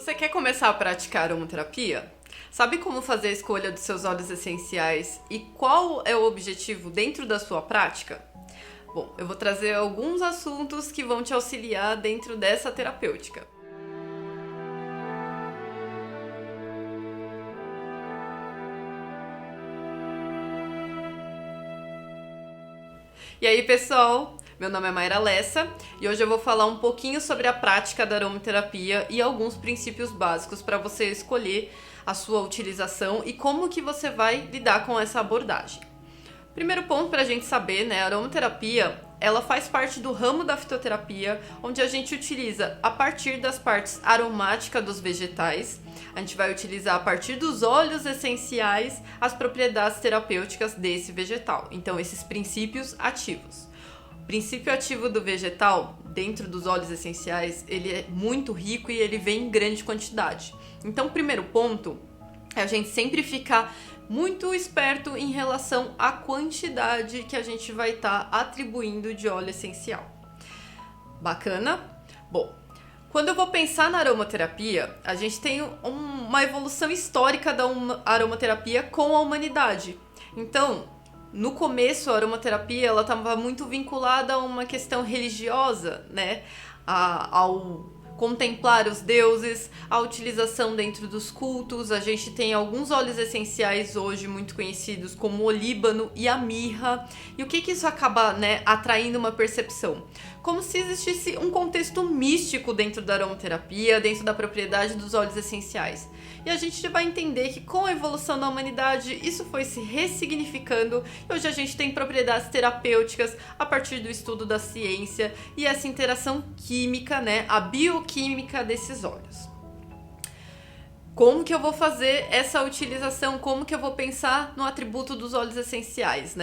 Você quer começar a praticar aromaterapia? Sabe como fazer a escolha dos seus óleos essenciais e qual é o objetivo dentro da sua prática? Bom, eu vou trazer alguns assuntos que vão te auxiliar dentro dessa terapêutica. E aí, pessoal? Meu nome é Mayra Lessa e hoje eu vou falar um pouquinho sobre a prática da aromaterapia e alguns princípios básicos para você escolher a sua utilização e como que você vai lidar com essa abordagem. Primeiro ponto para a gente saber, a aromaterapia, ela faz parte do ramo da fitoterapia, onde a gente utiliza a partir das partes aromáticas dos vegetais, a gente vai utilizar a partir dos óleos essenciais as propriedades terapêuticas desse vegetal, então esses princípios ativos. O princípio ativo do vegetal, dentro dos óleos essenciais, ele é muito rico e ele vem em grande quantidade. Então, o primeiro ponto é a gente sempre ficar muito esperto em relação à quantidade que a gente vai estar atribuindo de óleo essencial. Bacana? Bom, quando eu vou pensar na aromaterapia, a gente tem uma evolução histórica da aromaterapia com a humanidade. Então, no começo, a aromaterapia ela estava muito vinculada a uma questão religiosa, ao contemplar os deuses, a utilização dentro dos cultos. A gente tem alguns óleos essenciais hoje muito conhecidos como o olíbano e a mirra. E o que isso acaba atraindo uma percepção? Como se existisse um contexto místico dentro da aromaterapia, dentro da propriedade dos óleos essenciais. E a gente vai entender que com a evolução da humanidade, isso foi se ressignificando e hoje a gente tem propriedades terapêuticas a partir do estudo da ciência e essa interação química, a bioquímica desses óleos. Como que eu vou fazer essa utilização? Como que eu vou pensar no atributo dos óleos essenciais,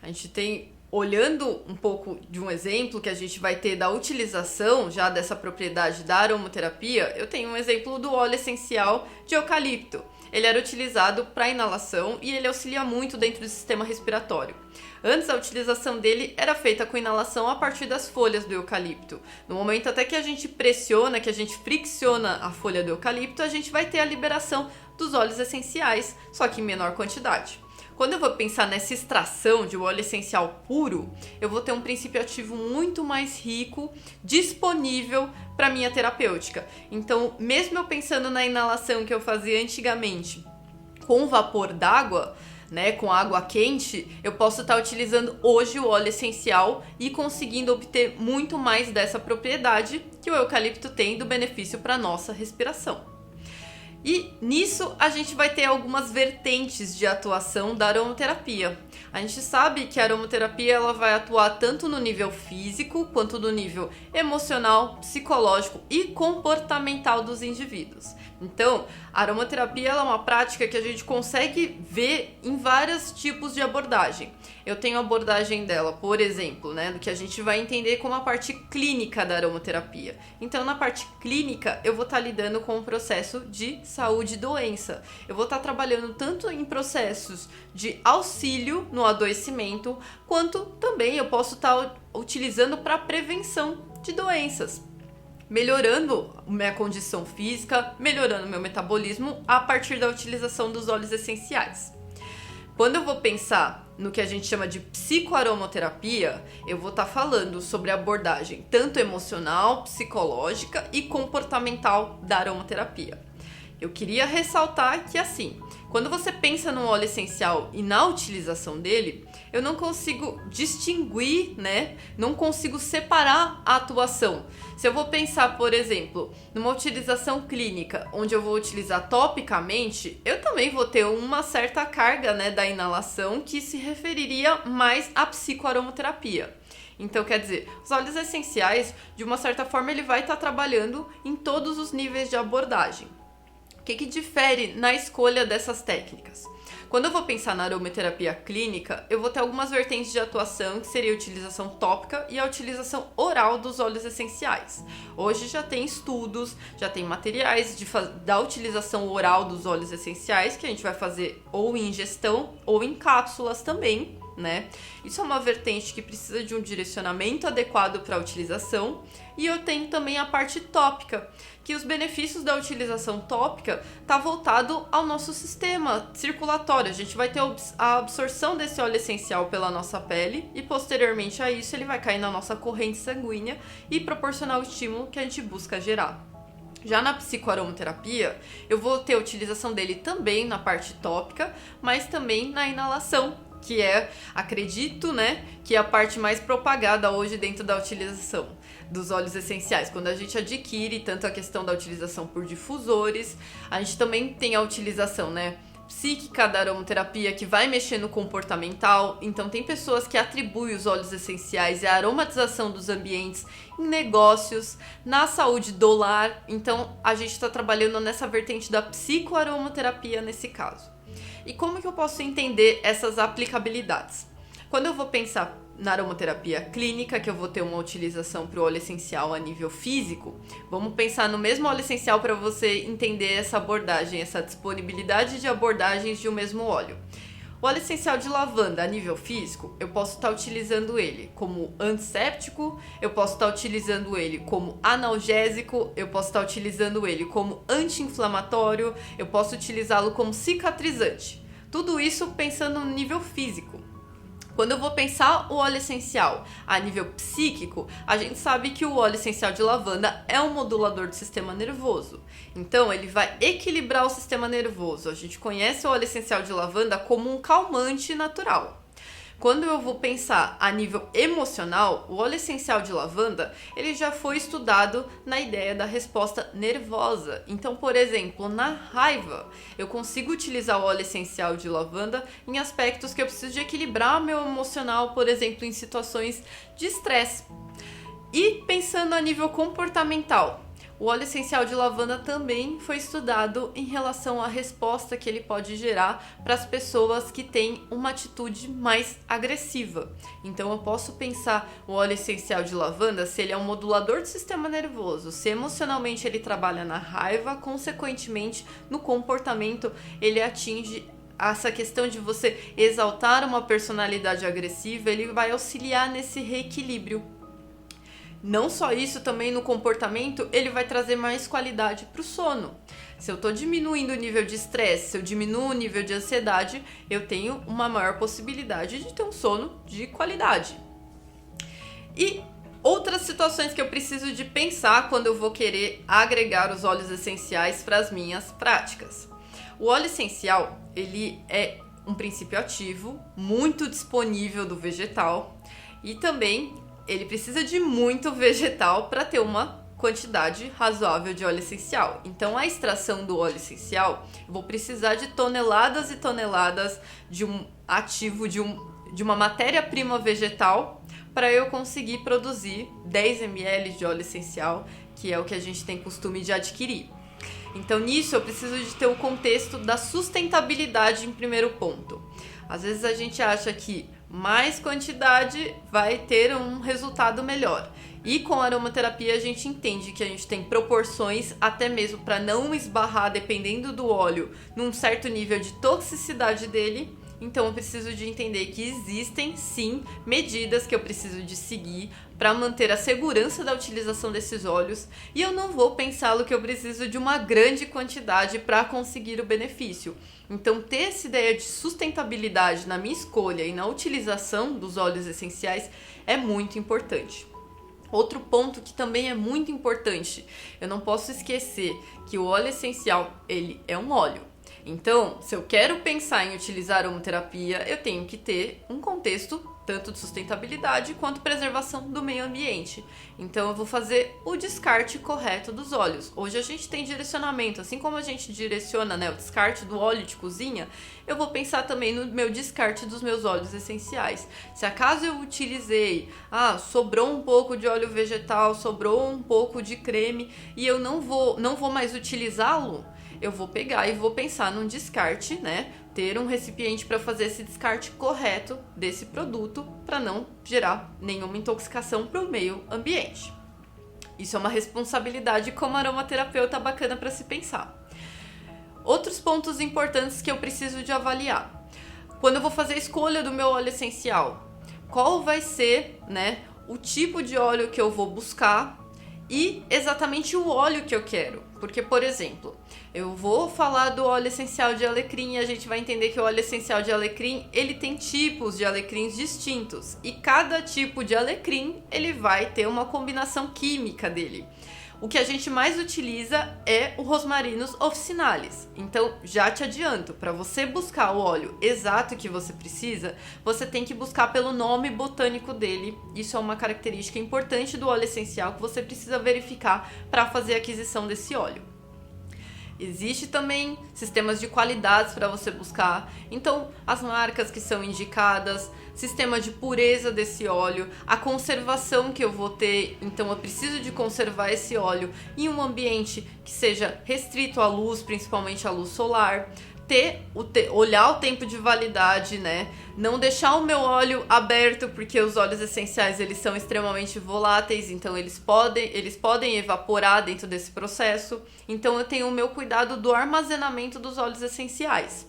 A gente tem, olhando um pouco de um exemplo que a gente vai ter da utilização já dessa propriedade da aromaterapia, eu tenho um exemplo do óleo essencial de eucalipto. Ele era utilizado para inalação e ele auxilia muito dentro do sistema respiratório. Antes, a utilização dele era feita com inalação a partir das folhas do eucalipto. No momento até que a gente pressiona, que a gente fricciona a folha do eucalipto, a gente vai ter a liberação dos óleos essenciais, só que em menor quantidade. Quando eu vou pensar nessa extração de um óleo essencial puro, eu vou ter um princípio ativo muito mais rico, disponível para minha terapêutica. Então, mesmo eu pensando na inalação que eu fazia antigamente com vapor d'água, com água quente, eu posso estar utilizando hoje o óleo essencial e conseguindo obter muito mais dessa propriedade que o eucalipto tem do benefício para a nossa respiração. E nisso a gente vai ter algumas vertentes de atuação da aromaterapia. A gente sabe que a aromaterapia ela vai atuar tanto no nível físico quanto no nível emocional, psicológico e comportamental dos indivíduos. Então, a aromaterapia ela é uma prática que a gente consegue ver em vários tipos de abordagem. Eu tenho a abordagem dela, por exemplo, do que a gente vai entender como a parte clínica da aromaterapia. Então, na parte clínica, eu vou estar lidando com o processo de saúde e doença. Eu vou estar trabalhando tanto em processos de auxílio no adoecimento, quanto também eu posso estar utilizando para prevenção de doenças, melhorando minha condição física, melhorando meu metabolismo a partir da utilização dos óleos essenciais. Quando eu vou pensar no que a gente chama de psicoaromaterapia, eu vou estar falando sobre a abordagem tanto emocional, psicológica e comportamental da aromaterapia. Eu queria ressaltar que quando você pensa no óleo essencial e na utilização dele, eu não consigo distinguir, não consigo separar a atuação. Se eu vou pensar, por exemplo, numa utilização clínica, onde eu vou utilizar topicamente, eu também vou ter uma certa carga, da inalação que se referiria mais à psicoaromaterapia. Então, quer dizer, os óleos essenciais, de uma certa forma, ele vai estar trabalhando em todos os níveis de abordagem. O que difere na escolha dessas técnicas? Quando eu vou pensar na aromaterapia clínica, eu vou ter algumas vertentes de atuação, que seria a utilização tópica e a utilização oral dos óleos essenciais. Hoje já tem estudos, já tem materiais da utilização oral dos óleos essenciais, que a gente vai fazer ou em ingestão ou em cápsulas também. né? Isso é uma vertente que precisa de um direcionamento adequado para a utilização. E eu tenho também a parte tópica, que os benefícios da utilização tópica tá voltado ao nosso sistema circulatório. A gente vai ter a absorção desse óleo essencial pela nossa pele e posteriormente a isso ele vai cair na nossa corrente sanguínea e proporcionar o estímulo que a gente busca gerar. Já na psicoaromaterapia, eu vou ter a utilização dele também na parte tópica, mas também na inalação, que é, acredito, né, que é a parte mais propagada hoje dentro da utilização dos óleos essenciais. Quando a gente adquire tanto a questão da utilização por difusores, a gente também tem a utilização, né, psíquica da aromaterapia, que vai mexer no comportamental. Então tem pessoas que atribuem os óleos essenciais e a aromatização dos ambientes em negócios, na saúde do lar. Então a gente está trabalhando nessa vertente da psicoaromaterapia nesse caso. E como que eu posso entender essas aplicabilidades? Quando eu vou pensar na aromaterapia clínica, que eu vou ter uma utilização para o óleo essencial a nível físico, vamos pensar no mesmo óleo essencial para você entender essa abordagem, essa disponibilidade de abordagens de um mesmo óleo. O óleo essencial de lavanda a nível físico, eu posso estar utilizando ele como antisséptico, eu posso estar utilizando ele como analgésico, eu posso estar utilizando ele como anti-inflamatório, eu posso utilizá-lo como cicatrizante. Tudo isso pensando no nível físico. Quando eu vou pensar o óleo essencial a nível psíquico, a gente sabe que o óleo essencial de lavanda é um modulador do sistema nervoso. Então, ele vai equilibrar o sistema nervoso. A gente conhece o óleo essencial de lavanda como um calmante natural. Quando eu vou pensar a nível emocional, o óleo essencial de lavanda, ele já foi estudado na ideia da resposta nervosa. Então, por exemplo, na raiva, eu consigo utilizar o óleo essencial de lavanda em aspectos que eu preciso de equilibrar meu emocional, por exemplo, em situações de estresse. E pensando a nível comportamental, o óleo essencial de lavanda também foi estudado em relação à resposta que ele pode gerar para as pessoas que têm uma atitude mais agressiva. Então eu posso pensar o óleo essencial de lavanda se ele é um modulador do sistema nervoso, se emocionalmente ele trabalha na raiva, consequentemente no comportamento ele atinge essa questão de você exaltar uma personalidade agressiva, ele vai auxiliar nesse reequilíbrio. Não só isso, também no comportamento, ele vai trazer mais qualidade para o sono. Se eu estou diminuindo o nível de estresse, se eu diminuo o nível de ansiedade, eu tenho uma maior possibilidade de ter um sono de qualidade. E outras situações que eu preciso de pensar quando eu vou querer agregar os óleos essenciais para as minhas práticas. O óleo essencial, ele é um princípio ativo, muito disponível do vegetal e também ele precisa de muito vegetal para ter uma quantidade razoável de óleo essencial. Então, a extração do óleo essencial, eu vou precisar de toneladas e toneladas de um ativo, de uma matéria-prima vegetal para eu conseguir produzir 10 ml de óleo essencial, que é o que a gente tem costume de adquirir. Então, nisso, eu preciso de ter o contexto da sustentabilidade em primeiro ponto. Às vezes a gente acha que mais quantidade vai ter um resultado melhor. E com a aromaterapia a gente entende que a gente tem proporções até mesmo para não esbarrar, dependendo do óleo, num certo nível de toxicidade dele. Então eu preciso de entender que existem sim medidas que eu preciso de seguir para manter a segurança da utilização desses óleos, e eu não vou pensá-lo que eu preciso de uma grande quantidade para conseguir o benefício. Então ter essa ideia de sustentabilidade na minha escolha e na utilização dos óleos essenciais é muito importante. Outro ponto que também é muito importante, eu não posso esquecer que o óleo essencial, ele é um óleo. Então, se eu quero pensar em utilizar aromaterapia, eu tenho que ter um contexto tanto de sustentabilidade quanto preservação do meio ambiente. Então, eu vou fazer o descarte correto dos óleos. Hoje a gente tem direcionamento, assim como a gente direciona, né, o descarte do óleo de cozinha, eu vou pensar também no meu descarte dos meus óleos essenciais. Se acaso eu utilizei, sobrou um pouco de óleo vegetal, sobrou um pouco de creme e eu não vou mais utilizá-lo, eu vou pegar e vou pensar num descarte, né? Ter um recipiente para fazer esse descarte correto desse produto para não gerar nenhuma intoxicação para o meio ambiente. Isso é uma responsabilidade como aromaterapeuta bacana para se pensar. Outros pontos importantes que eu preciso de avaliar. quando eu vou fazer a escolha do meu óleo essencial, qual vai ser, né, o tipo de óleo que eu vou buscar e exatamente o óleo que eu quero. Porque, por exemplo, eu vou falar do óleo essencial de alecrim e a gente vai entender que o óleo essencial de alecrim, ele tem tipos de alecrins distintos. E cada tipo de alecrim, ele vai ter uma combinação química dele. O que a gente mais utiliza é o Rosmarinus officinalis. Então, já te adianto, para você buscar o óleo exato que você precisa, você tem que buscar pelo nome botânico dele. Isso é uma característica importante do óleo essencial que você precisa verificar para fazer a aquisição desse óleo. Existe também sistemas de qualidades para você buscar, então as marcas que são indicadas, sistema de pureza desse óleo, a conservação que eu vou ter, então eu preciso de conservar esse óleo em um ambiente que seja restrito à luz, principalmente à luz solar, olhar o tempo de validade, né? Não deixar o meu óleo aberto, porque os óleos essenciais eles são extremamente voláteis, então eles podem evaporar dentro desse processo. Então eu tenho o meu cuidado do armazenamento dos óleos essenciais.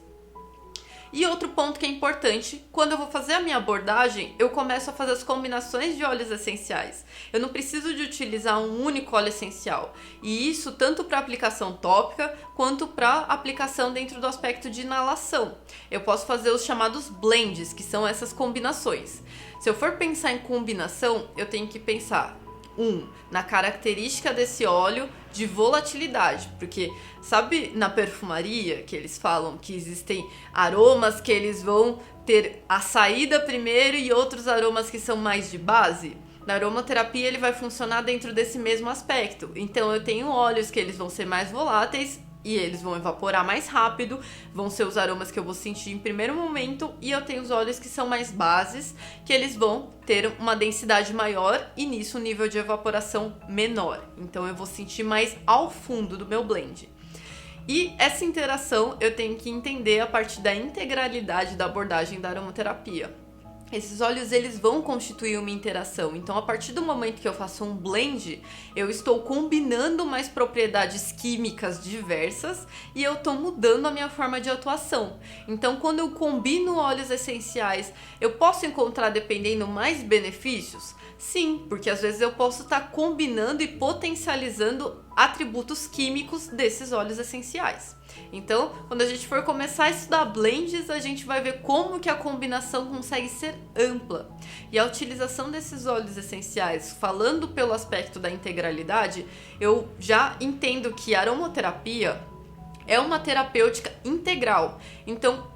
E outro ponto que é importante, quando eu vou fazer a minha abordagem, eu começo a fazer as combinações de óleos essenciais. Eu não preciso de utilizar um único óleo essencial. E isso tanto para aplicação tópica, quanto para aplicação dentro do aspecto de inalação. Eu posso fazer os chamados blends, que são essas combinações. Se eu for pensar em combinação, eu tenho que pensar na característica desse óleo de volatilidade, porque sabe na perfumaria que eles falam que existem aromas que eles vão ter a saída primeiro e outros aromas que são mais de base? Na aromaterapia ele vai funcionar dentro desse mesmo aspecto. Então eu tenho óleos que eles vão ser mais voláteis e eles vão evaporar mais rápido, vão ser os aromas que eu vou sentir em primeiro momento, e eu tenho os óleos que são mais bases, que eles vão ter uma densidade maior e nisso um nível de evaporação menor. Então eu vou sentir mais ao fundo do meu blend. E essa interação eu tenho que entender a partir da integralidade da abordagem da aromaterapia. Esses óleos eles vão constituir uma interação, então a partir do momento que eu faço um blend, eu estou combinando mais propriedades químicas diversas e eu estou mudando a minha forma de atuação. Então quando eu combino óleos essenciais, eu posso encontrar, dependendo, mais benefícios? Sim, porque às vezes eu posso estar combinando e potencializando atributos químicos desses óleos essenciais. Então, quando a gente for começar a estudar blends, a gente vai ver como que a combinação consegue ser ampla. E a utilização desses óleos essenciais, falando pelo aspecto da integralidade, eu já entendo que a aromaterapia é uma terapêutica integral. Então,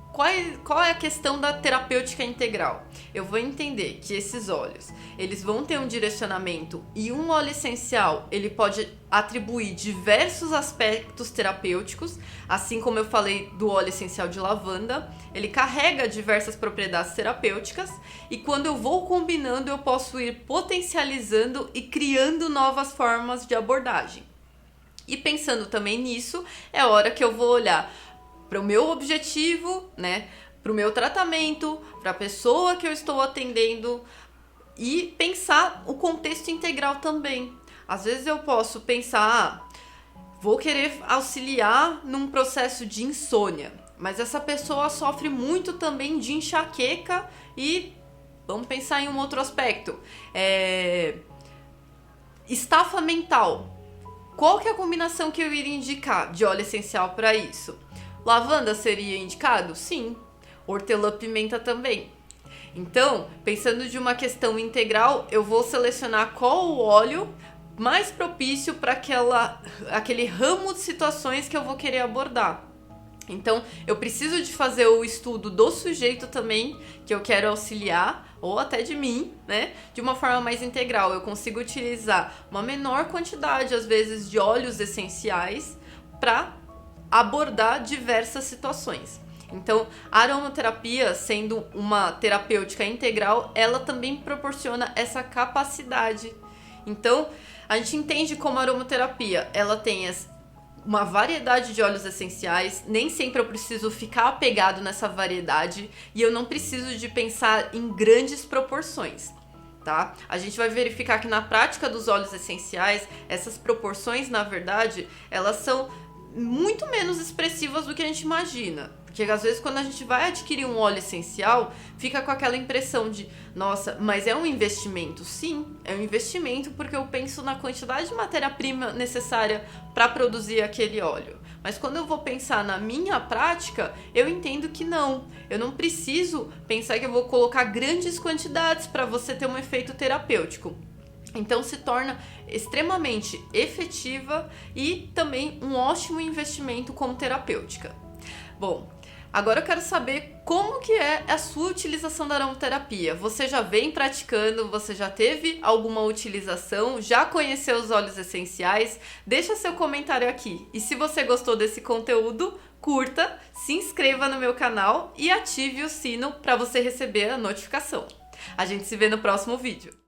qual é a questão da terapêutica integral? Eu vou entender que esses óleos, eles vão ter um direcionamento e um óleo essencial, ele pode atribuir diversos aspectos terapêuticos, assim como eu falei do óleo essencial de lavanda, ele carrega diversas propriedades terapêuticas e quando eu vou combinando, eu posso ir potencializando e criando novas formas de abordagem. E pensando também nisso, é a hora que eu vou olhar para o meu objetivo, né, para o meu tratamento, para a pessoa que eu estou atendendo e pensar o contexto integral também. Às vezes eu posso pensar, vou querer auxiliar num processo de insônia, mas essa pessoa sofre muito também de enxaqueca e vamos pensar em um outro aspecto, estafa mental. Qual que é a combinação que eu iria indicar de óleo essencial para isso? Lavanda seria indicado? Sim. Hortelã-pimenta também. Então, pensando de uma questão integral, eu vou selecionar qual o óleo mais propício para aquele ramo de situações que eu vou querer abordar. Então, eu preciso de fazer o estudo do sujeito também, que eu quero auxiliar, ou até de mim, né? De uma forma mais integral. Eu consigo utilizar uma menor quantidade, às vezes, de óleos essenciais para abordar diversas situações. Então, a aromaterapia, sendo uma terapêutica integral, ela também proporciona essa capacidade. Então, a gente entende como a aromaterapia, ela tem uma variedade de óleos essenciais, nem sempre eu preciso ficar apegado nessa variedade e eu não preciso de pensar em grandes proporções, tá? A gente vai verificar que na prática dos óleos essenciais, essas proporções, na verdade, elas são muito menos expressivas do que a gente imagina. Porque às vezes quando a gente vai adquirir um óleo essencial, fica com aquela impressão de, nossa, mas é um investimento? Sim, é um investimento porque eu penso na quantidade de matéria-prima necessária para produzir aquele óleo. Mas quando eu vou pensar na minha prática, eu entendo que não. Eu não preciso pensar que eu vou colocar grandes quantidades para você ter um efeito terapêutico. Então se torna extremamente efetiva e também um ótimo investimento como terapêutica. Bom, agora eu quero saber como que é a sua utilização da aromaterapia. Você já vem praticando? Você já teve alguma utilização? Já conheceu os óleos essenciais? Deixa seu comentário aqui. E se você gostou desse conteúdo, curta, se inscreva no meu canal e ative o sino para você receber a notificação. A gente se vê no próximo vídeo.